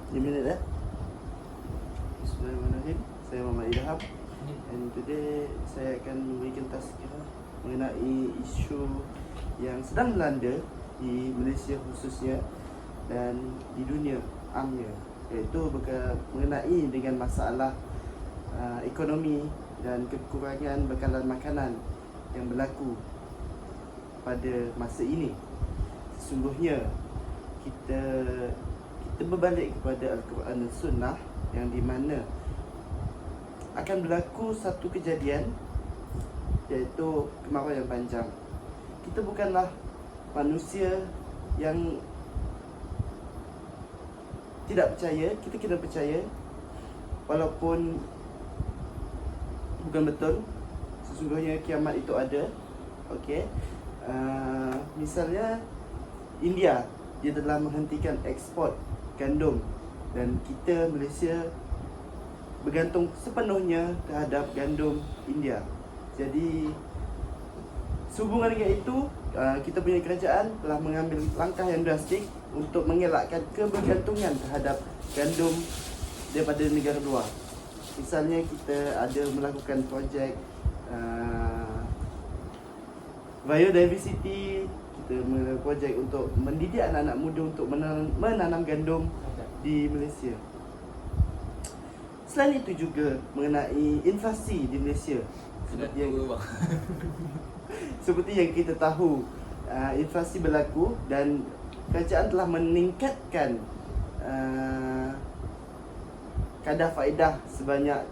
5 minit dah. Bismillahirrahmanirrahim. Saya Muhammad Ilham. And today saya akan memberikan tazkirah mengenai isu yang sedang melanda di Malaysia khususnya dan di dunia amnya, iaitu mengenai dengan masalah ekonomi dan kekurangan bekalan makanan yang berlaku pada masa ini. Sesungguhnya kita berbalik kepada Al-Quran dan Sunnah, yang di mana akan berlaku satu kejadian, iaitu kemarau yang panjang. Kita bukanlah manusia yang tidak percaya, kita kena percaya walaupun bukan betul sesungguhnya kiamat itu ada. Okey, misalnya India, dia telah menghentikan ekspor gandum dan kita Malaysia bergantung sepenuhnya terhadap gandum India. Jadi sehubungan dengan itu, kita punya kerajaan telah mengambil langkah yang drastik untuk mengelakkan kebergantungan terhadap gandum daripada negara luar. Misalnya kita ada melakukan projek biodiversity, kita melakukan projek untuk mendidik anak-anak muda untuk menanam gandum di Malaysia. Selain itu juga mengenai inflasi di Malaysia. Seperti yang kita tahu, inflasi berlaku dan kerajaan telah meningkatkan kadar faedah sebanyak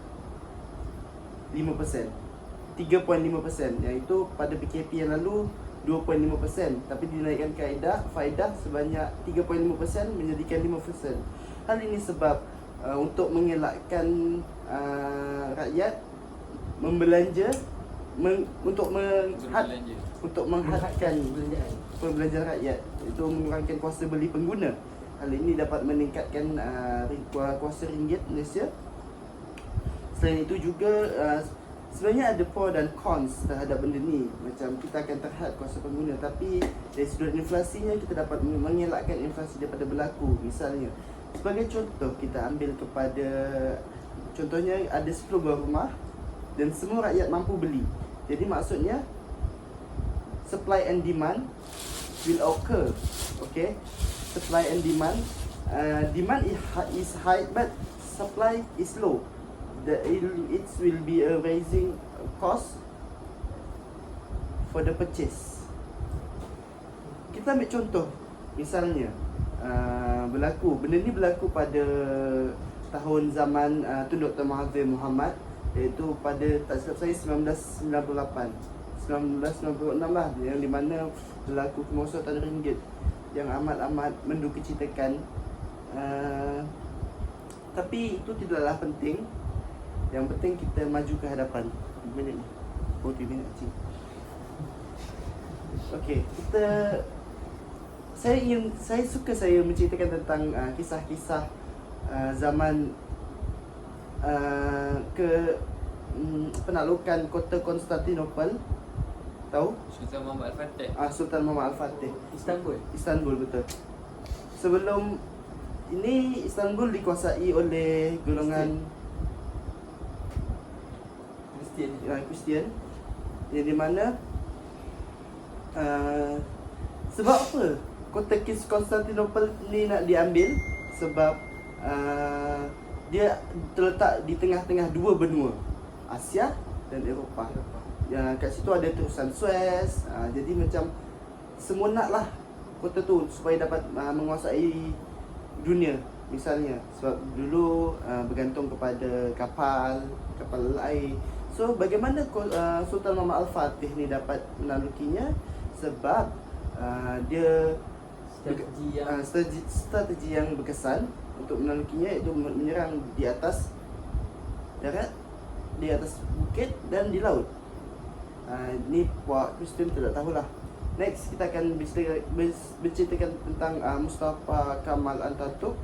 5%, 3.5%, iaitu pada PKP yang lalu 2.5%, tapi dinaikkan faedah sebanyak 3.5% menjadikan 5%. Hal ini sebab untuk mengelakkan rakyat membelanja, untuk menghadkan perbelanjaan rakyat, itu mengurangkan kuasa beli pengguna. Hal ini dapat meningkatkan kuasa ringgit Malaysia. Selain itu juga sebenarnya ada pro dan cons terhadap benda ni. Macam kita akan terhad kuasa pengguna, tapi dari sudut inflasinya kita dapat mengelakkan inflasi daripada berlaku. Misalnya, sebagai contoh, kita ambil contohnya ada 10 buah rumah dan semua rakyat mampu beli. Jadi maksudnya supply and demand will occur. Okay, supply and demand, demand is high but supply is low. It will be a rising cost for the purchase. Kita ambil contoh, misalnya benda ni berlaku pada tahun zaman Tun Dr. Mahathir Mohamad, iaitu pada, tak silap saya, 1998 1996 lah, yang di mana berlaku kemerosotan ringgit yang amat mendukacitakan. Tapi itu tidaklah penting. Yang penting kita maju ke hadapan. Minit ni 40 minit cik. Okey, saya suka menceritakan tentang kisah-kisah zaman penaklukan kota Konstantinopel. Tahu? Sultan Muhammad Al-Fatih. Sultan Muhammad Al-Fatih. Istanbul, betul. Sebelum ini Istanbul dikuasai oleh golongan Kristian, yang di mana sebab apa kota Konstantinopel ni nak diambil? Sebab dia terletak di tengah-tengah dua benua, Asia dan Eropah. Kat situ ada terusan Suez. Jadi macam semua naklah kota tu supaya dapat menguasai dunia. Misalnya sebab dulu bergantung kepada kapal air. So bagaimana Sultan Muhammad Al-Fatih ni dapat menalukinya? Sebab dia strategi yang berkesan untuk menalukinya, iaitu menyerang di atas darat, di atas bukit dan di laut. Ni puak Kristian tu tak tahulah. Next kita akan berceritakan tentang Mustafa Kemal Atatürk.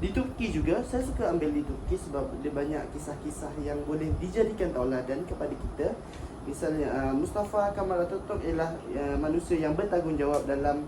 Di Turki juga, saya suka ambil di Turki sebab dia banyak kisah-kisah yang boleh dijadikan tauladan kepada kita. Misalnya Mustafa Kemal Atatürk ialah manusia yang bertanggungjawab dalam